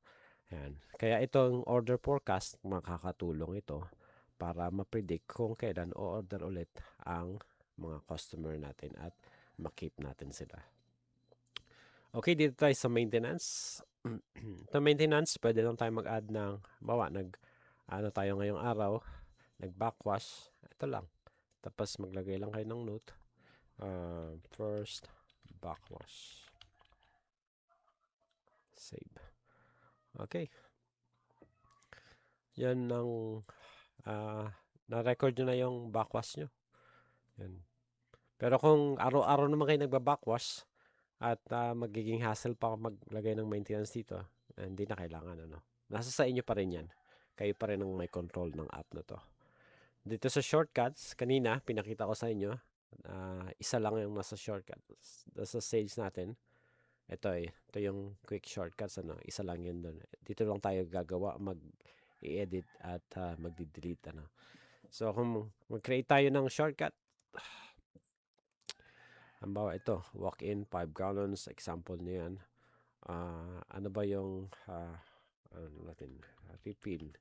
Yan. Kaya itong order forecast, makakatulong ito para ma-predict kung kailan o-order ulit ang mga customer natin at ma-keep natin sila. Okay, dito tayo sa maintenance. Sa maintenance, pwede lang tayo mag-add ng, ano tayo ngayong araw, nag-backwash. Ito lang. Tapos maglagay lang kayo ng note. First, backwash. Save. Okay. Yan ang na-record nyo na yung backwash nyo. Yan. Pero kung araw-araw naman kayo nagba-backwash at magiging hassle pa maglagay ng maintenance dito, hindi na kailangan. Nasa sa inyo pa rin yan. Kayo pa rin ang may control ng app na to. Dito sa shortcuts, kanina pinakita ko sa inyo, isa lang yung nasa shortcuts. Sa sales natin, ito yung quick shortcuts, isa lang yun doon. Dito lang tayo gagawa, mag-i-edit at magdi-delete, So, kung mag-create tayo ng shortcut, halimbawa ito, walk-in 5 gallons, example niyo yan. Ano ba yung ano natin, refill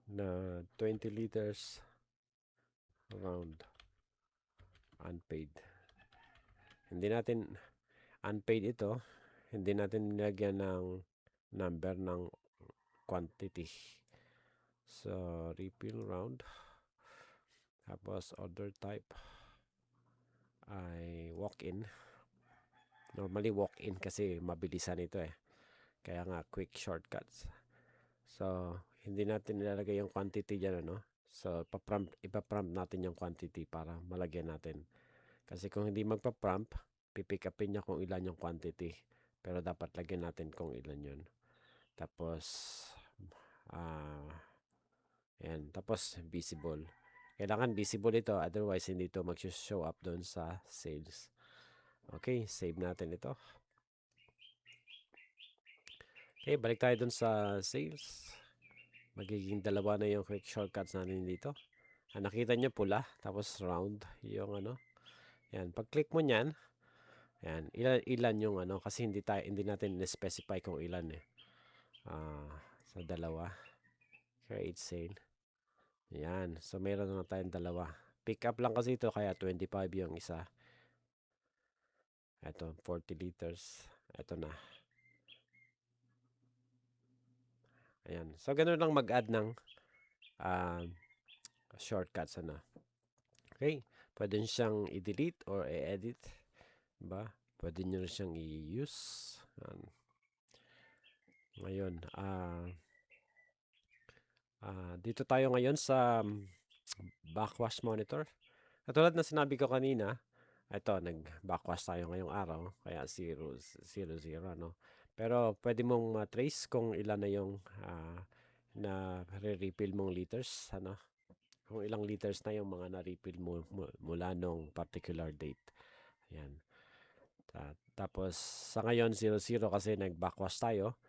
na 20 liters around unpaid. Hindi natin unpaid ito, hindi natin nilagyan ng number ng quantity. So, refill round. Tapos, order type ay walk-in. Normally, walk-in kasi mabilisan ito Kaya nga, quick shortcuts. So, hindi natin nilalagay yung quantity dyan, So, ipaprompt natin yung quantity para malagyan natin. Kasi kung hindi magpa-prompt, pipick upin niya kung ilan yung quantity. Pero dapat lagyan natin kung ilan yun. Tapos, yan. Tapos, visible. Kailangan visible ito, otherwise hindi ito mag-show up doon sa sales. Okay, save natin ito. Okay, balik tayo doon sa sales. Magiging dalawa na yung quick shortcuts natin dito. Nakita nyo pula, tapos round yung Yan, pag-click mo niyan, yan, ilan yung kasi hindi natin specify kung ilan sa dalawa. Create sale. Yan, so meron na tayong dalawa. Pick up lang kasi ito, kaya 25 yung isa. Ito, 40 liters. Ito na. Ayan. So, ganun lang mag-add ng shortcuts. Okay. Pwede nyo siyang i-delete or i-edit. Diba? Pwede nyo rin siyang i-use. Ngayon, dito tayo ngayon sa backwash monitor. Katulad na sinabi ko kanina, ito, nag-backwash tayo ngayong araw, kaya 0, 0, 0, Pero pwede mong ma-trace kung ilan na yung na re-refill mong liters, Kung ilang liters na yung mga na-refill mo mula nung particular date. Ayan. Tapos, sa ngayon, 0, 0 kasi nag-backwash tayo.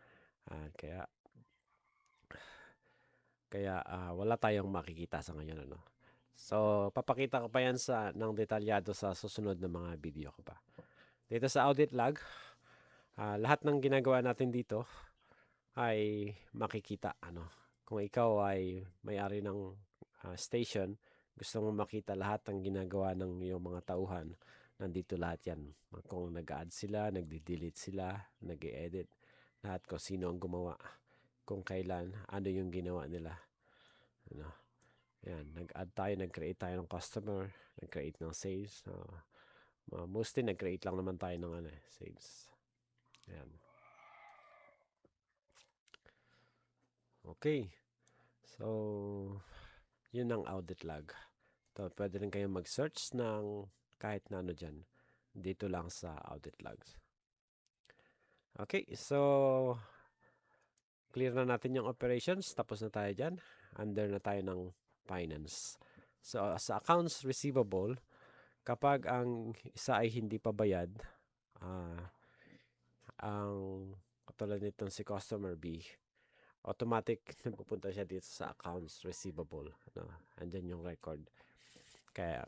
Kaya wala tayong makikita sa ngayon, So, papakita ko pa yan ng detalyado sa susunod na mga video ko pa. Dito sa audit log, lahat ng ginagawa natin dito ay makikita, Kung ikaw ay may-ari ng station, gusto mo makita lahat ng ginagawa ng iyong mga tauhan, nandito lahat yan. Kung nag-add sila, nagde-delete sila, nag-edit, lahat kung sino ang gumawa, kung kailan, ano yung ginawa nila. Yan, nag-add tayo, nag-create tayo ng customer, nag-create ng sales. Mostly nag-create lang naman tayo ng sales. Ayan. Okay. So, yun ang audit log. So, pwede rin kayong mag-search ng kahit na ano dyan. Dito lang sa audit logs. Okay, so clear na natin yung operations. Tapos na tayo dyan. Under na tayo ng finance. So, sa accounts receivable, kapag ang isa ay hindi pa bayad, ang katulad nitong si customer B, automatic pupunta siya dito sa accounts receivable. Andyan yung record. Kaya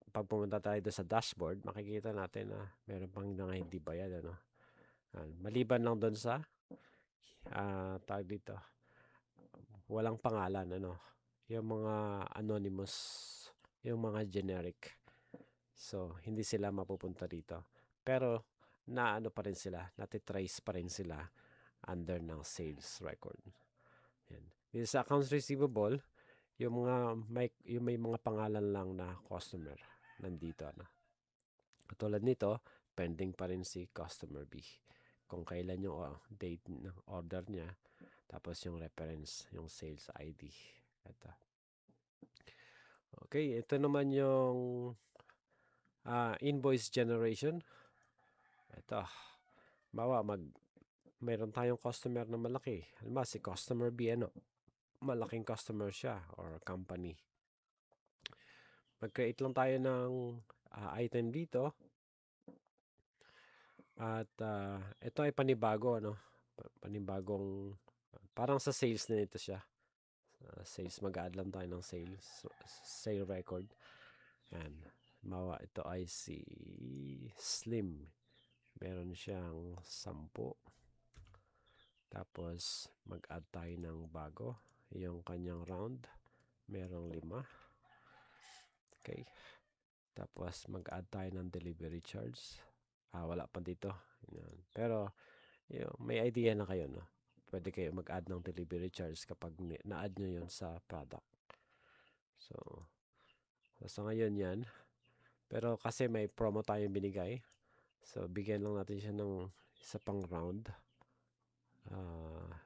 pag pumunta tayo doon sa dashboard, makikita natin na meron pang mga hindi bayad. Maliban lang doon sa tawag dito, walang pangalan. Yung mga anonymous, yung mga generic. So, hindi sila mapupunta dito. Pero, naano pa rin sila, natitrace pa rin sila under ng sales record. Yan. Dito sa accounts receivable, yung may mga pangalan lang na customer nandito. Katulad nito, pending pa rin si customer B. Kung kailan yung date ng order niya, tapos yung reference, yung sales ID. Ito. Okay, ito naman yung invoice generation. Ito. Mayroon tayong customer na malaki. Halimbawa, si customer B, malaking customer siya or company. Mag-create lang tayo ng item dito. At ito ay panibago, panibagong, parang sa sales na ito siya. Sales, mag-add lang tayo ng sale record. Yan. Ito ay si Slim. Meron siyang 10. Tapos, mag-add tayo ng bago. Yung kanyang round. Merong 5. Okay. Tapos, mag-add tayo ng delivery charge. Wala pa dito. Yan. Pero, may idea na kayo, Pwede kayo mag-add ng delivery charge kapag na-add nyo yun sa product. So, sa ngayon yan. Pero kasi may promo tayong binigay. So, bigyan lang natin siya ng isa pang round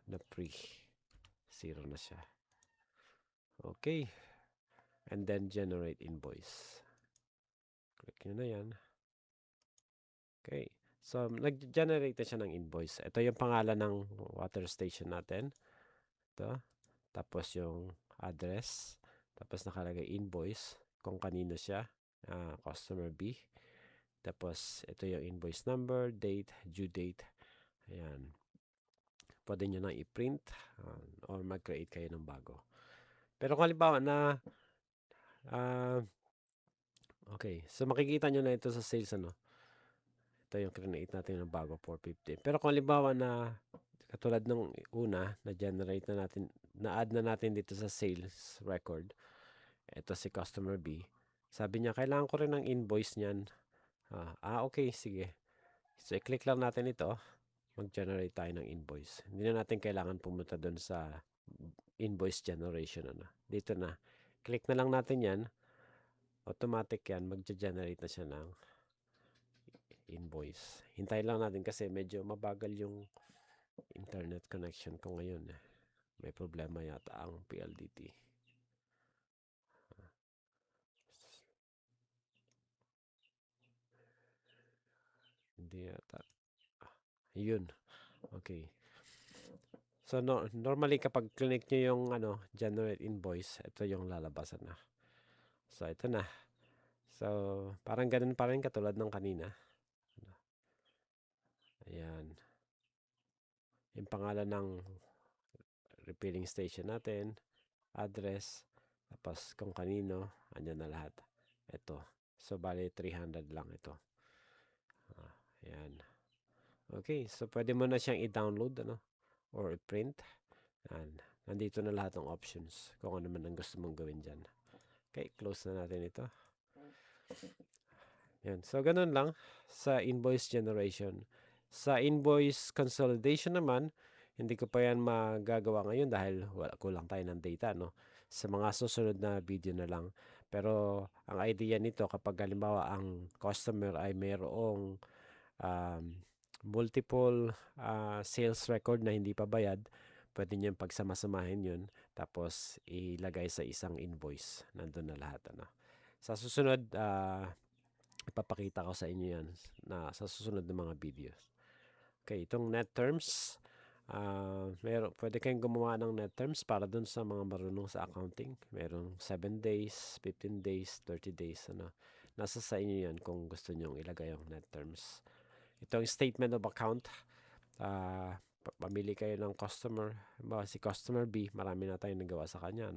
na free. 0 na siya. Okay. And then, generate invoice. Click nyo na yan. Okay. So, nag-generate na siya ng invoice. Ito yung pangalan ng water station natin. Ito. Tapos yung address. Tapos nakalagay invoice. Kung kanino siya. Customer B. Tapos, ito yung invoice number, date, due date. Ayan. Pwede nyo nang i-print or mag-create kayo ng bago. Pero kung halimbawa na okay. So, makikita nyo na ito sa sales, Ito yung create natin ng bago, 450. Pero kung halimbawa na katulad ng una, na-generate na natin, na-add na natin dito sa sales record. Ito si customer B. Sabi niya, kailangan ko rin ng invoice niyan. Okay, sige. So, i-click lang natin ito. Mag-generate tayo ng invoice. Hindi na natin kailangan pumunta doon sa invoice generation. Dito na. Click na lang natin yan. Automatic yan. Mag-generate na siya ng invoice. Hintayin lang natin kasi medyo mabagal yung internet connection ko ngayon. May problema yata ang PLDT. Hindi yata. Yun. Okay. So, normally kapag click nyo yung generate invoice, ito yung lalabasan na. So, ito na. So, parang ganun pa rin katulad ng kanina. Ayan. Yung pangalan ng refilling station natin, address, tapos kung kanino, andyan na lahat. Ito. So, bali 300 lang ito. Ayan. Okay. So, pwede mo na siyang i-download, or i-print. Ayan. Nandito na lahat ng options kung ano man ang gusto mong gawin dyan. Okay. Close na natin ito. Yan. So, ganun lang sa invoice generation. Sa invoice consolidation naman, hindi ko pa yan magagawa ngayon dahil kulang tayo ng data, Sa mga susunod na video na lang. Pero ang idea nito kapag halimbawa ang customer ay mayroong multiple sales record na hindi pa bayad, pwede nyo pagsama-samahin yun tapos ilagay sa isang invoice. Nandun na lahat. Sa susunod, ipapakita ko sa inyo yan na sa susunod na mga videos. Okay, itong net terms, pwede kayong gumawa ng net terms para dun sa mga marunong sa accounting. Merong 7 days, 15 days, 30 days. Nasa sa inyo yan kung gusto nyo ilagay yung net terms. Itong statement of account, pamili kayo ng customer. Si customer B, marami na tayong nagawa sa kanya.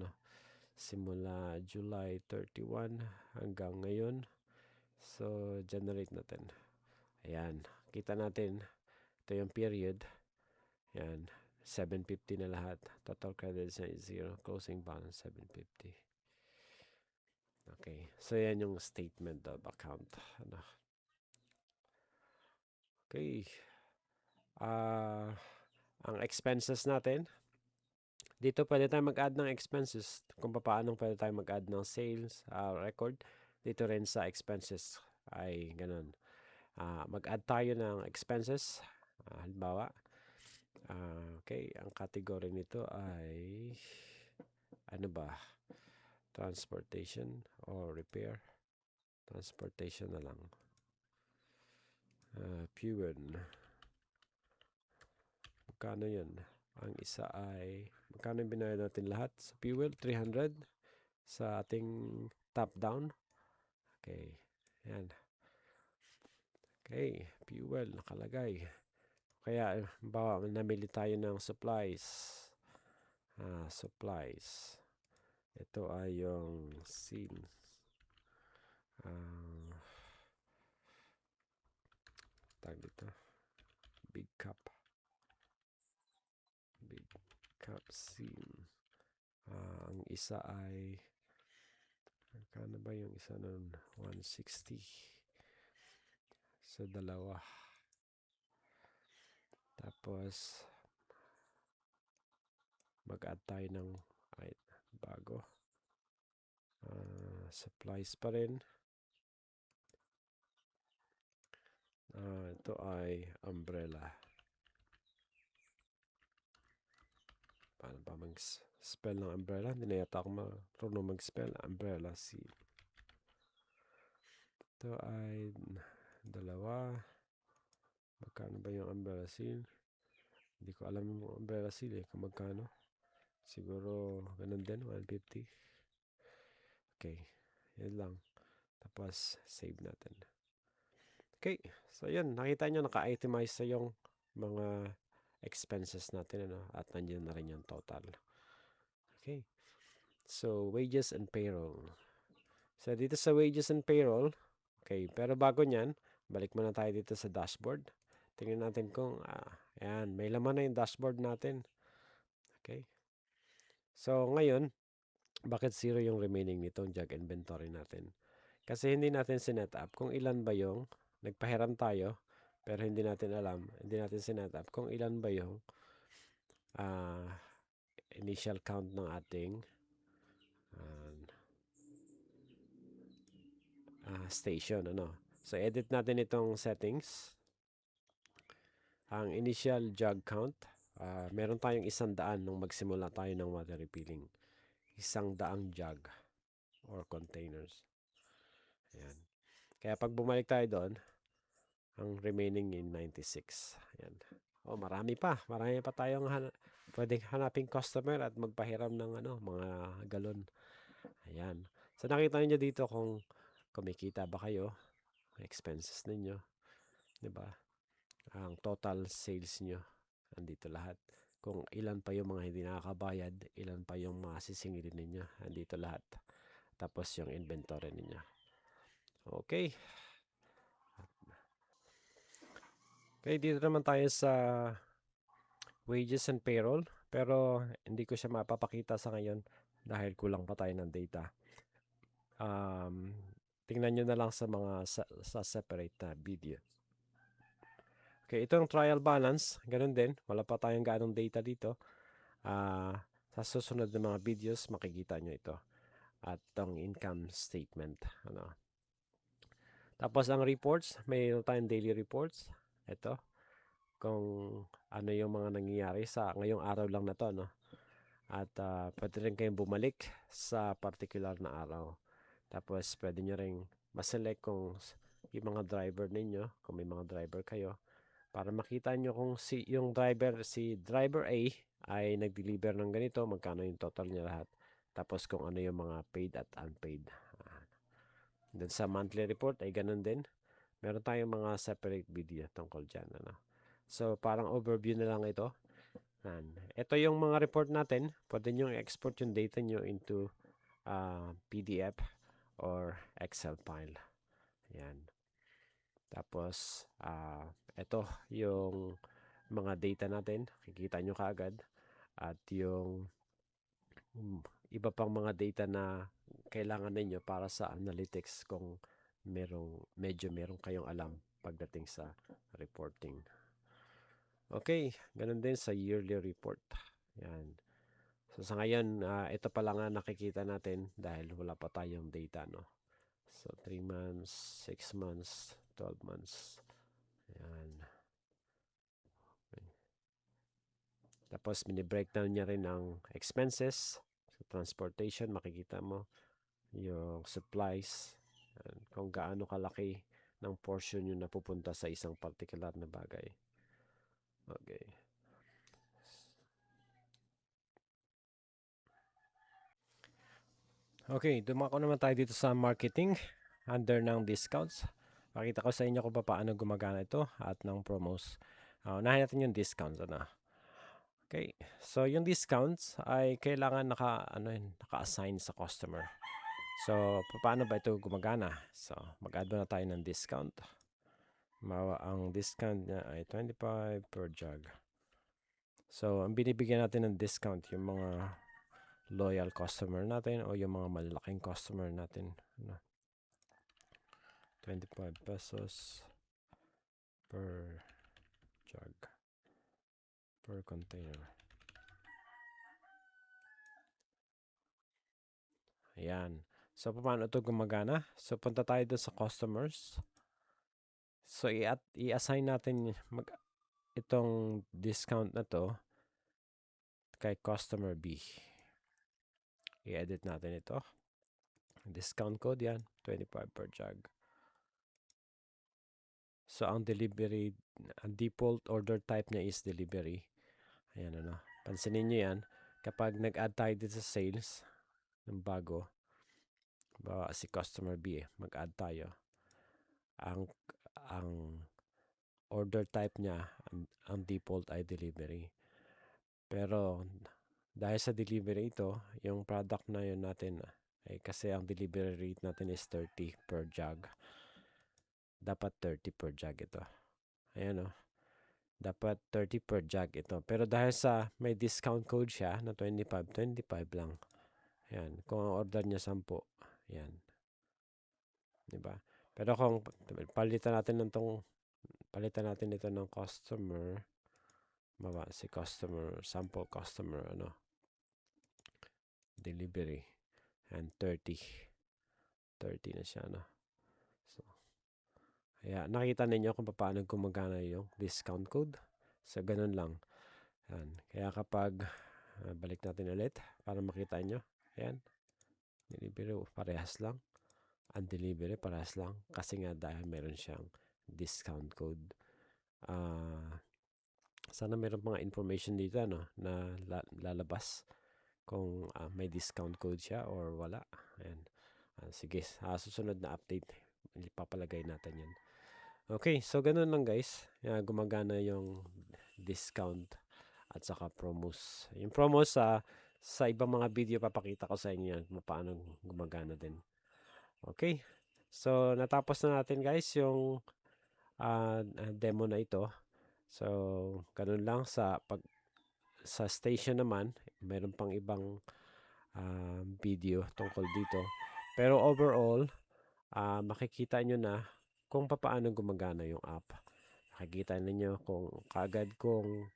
Simula July 31 hanggang ngayon. So, generate natin. Ayan, kita natin. Ito yung period. Yan. 750 na lahat. Total credits na 0. Closing balance 750. Okay. So, yan yung statement of account. Okay. Ang expenses natin. Dito pwede tayo mag-add ng expenses. Kung paano pwede tayo mag-add ng sales record. Dito rin sa expenses ay ganun. Mag-add tayo ng expenses. Halimbawa, okay, ang category nito ay ano ba? Transportation or repair. Transportation na lang. Fuel. Magkano yun? Ang isa ay, magkano yung binayad natin lahat? Sa fuel, 300. Sa ating top down. Okay. Yan. Okay. Fuel, nakalagay. Kaya, bawa, namili tayo ng supplies. Supplies. Ito ay yung scene. Tag dito. Big cup. Big cup scene. Ang isa ay magkano ba yung isa nun? 160. So, dalawa. Tapos, mag-add tayo ng bago. Supplies pa rin. Ito ay umbrella. Paano ba mag-spell ng umbrella? Hindi na yata ako marunong mag-spell. Umbrella seal. Ito ay dalawa. Magkano ba yung umbrella seal? Hindi ko alam yung umbrella seal kung magkano. Siguro ganun din, 150. Okay, yan lang. Tapos save natin. Okay, so yun, nakita nyo naka-itemize sa yung mga expenses natin at nandiyan na rin yung total. Okay, so wages and payroll. So dito sa wages and payroll, okay, pero bago nyan, balik muna tayo dito sa dashboard. Tingnan natin kung, ayan, may laman na yung dashboard natin. Okay, so ngayon, bakit 0 yung remaining nitong jog inventory natin? Kasi hindi natin sinet up kung ilan ba yung nagpahiram tayo pero hindi natin alam, hindi natin sinet up kung ilan ba yung initial count ng ating station. So edit natin itong settings. Ang initial jug count, meron tayong 100 nung magsimula tayo ng water refilling. 100 jug or containers. Ayan. Kaya pag bumalik tayo doon, ang remaining in 96. Ayan. Marami pa. Marami pa tayong pwedeng hanaping customer at magpahiram ng mga galon. Ayan. So nakita niyo dito kung kumikita ba kayo, expenses ninyo, 'di ba? Ang total sales nyo, andito lahat. Kung ilan pa yung mga hindi nakakabayad, ilan pa yung mga sisingilin ninyo, andito lahat. Tapos yung inventory ninyo. Okay. Okay, dito naman tayo sa wages and payroll. Pero hindi ko siya mapapakita sa ngayon dahil kulang pa tayo ng data. Tingnan nyo na lang sa mga sa separate na video. Okay, itong trial balance, ganun din. Wala pa tayong ganong data dito. Sa susunod na mga videos, makikita nyo ito. at tong income statement. Ano. Tapos ang reports, may tayong daily reports. Ito, kung ano yung mga nangyayari sa ngayong araw lang na to, no? At pwede rin kayong bumalik sa particular na araw. Tapos pwede nyo ring maselect kung yung mga driver ninyo, kung may mga driver kayo, para makita nyo kung si driver A ay nag-deliver ng ganito, magkano yung total niya lahat. Tapos kung ano yung mga paid at unpaid. Then sa monthly report ay ganun din. Meron tayong mga separate video tungkol dyan. Ano? So parang overview na lang ito. Ito yung mga report natin. Pwede nyo export yung data nyo into PDF or Excel file. Yan. Tapos, ito yung mga data natin. Kikita nyo kaagad. At yung iba pang mga data na kailangan ninyo para sa analytics kung medyo merong kayong alam pagdating sa reporting. Okay, ganun din sa yearly report. Yan. So sa ngayon, ito pa lang ang nakikita natin dahil wala pa tayong data, no? So 3 months, 6 months, 12 months. Yan. Okay. Tapos mini-breakdown niya rin ang expenses. So transportation, makikita mo yung supplies, kung gaano kalaki ng portion yung napupunta sa isang particular na bagay. Okay. Okay, dumako naman tayo dito sa marketing under ng discounts. Pakita ko sa inyo kung paano gumagana ito at ng promos. Unahin natin yung discounts. Ano? Okay, so yung discounts ay kailangan naka-assign sa customer. So, paano ba ito gumagana? So, mag-add na tayo ng discount. Ang discount niya ay 25 per jug. So, ang binibigyan natin ng discount yung mga loyal customer natin o yung mga malalaking customer natin. 25 pesos per jug, per container. Ayan. So, paano ito gumagana? So, punta tayo doon sa customers. So, i-assign natin itong discount na to kay customer B. I-edit natin ito. Discount code yan, 25 per jug. So, ang default order type niya is delivery. Ayan, ano. Pansinin nyo yan. Kapag nag-add tayo dito sa sales ng bago, si customer B, mag-add tayo. Ang order type niya, ang default ay delivery. Pero, dahil sa delivery ito, yung product na yun natin, kasi ang delivery rate natin is 30 per jug. Dapat 30 per jug ito. Ayan o. Dapat 30 per jug ito. Pero dahil sa may discount code siya na 25, 25 lang. Ayan. Kung ang order niya 10, ayan. Diba? Pero kung palitan natin ito ng customer, si customer, sample customer, delivery, and 30 na siya, so, nakita ninyo kung paano gumagana yung discount code. So, ganun lang. Ayan. Kaya kapag balik natin ulit para makita nyo, ayan, delivery parehas lang, undelivery parehas lang, kasi nga dahil meron siyang discount code. Sana meron mga information dito na lalabas kung may discount code siya or wala. Ayan. Sige, susunod na update, ipapalagay natin yan. Okay, so ganun lang guys. Gumagana yung discount at saka promos. Yung promos sa ibang mga video papakita ko sa inyo yan paano gumagana din. Okay, so natapos na natin guys yung demo na ito. So, ganun lang sa station naman, meron pang ibang video tungkol dito. Pero overall, makikita nyo na kung paano gumagana yung app. Makikita ninyo kung kaagad kung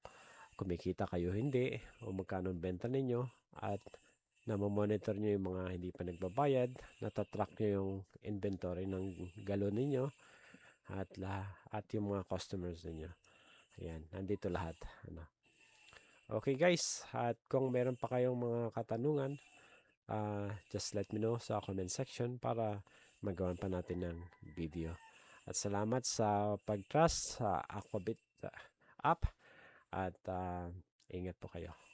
kumikita kayo hindi o magkano benta ninyo at namomonitor nyo yung mga hindi pa nagbabayad, natatrack nyo yung inventory ng galon ninyo, at yung mga customers ninyo. Ayan, nandito lahat. Okay guys, at kung meron pa kayong mga katanungan, just let me know sa comment section para magawan pa natin ng video. At salamat sa pag-trust sa Aquabit app, at ingat po kayo.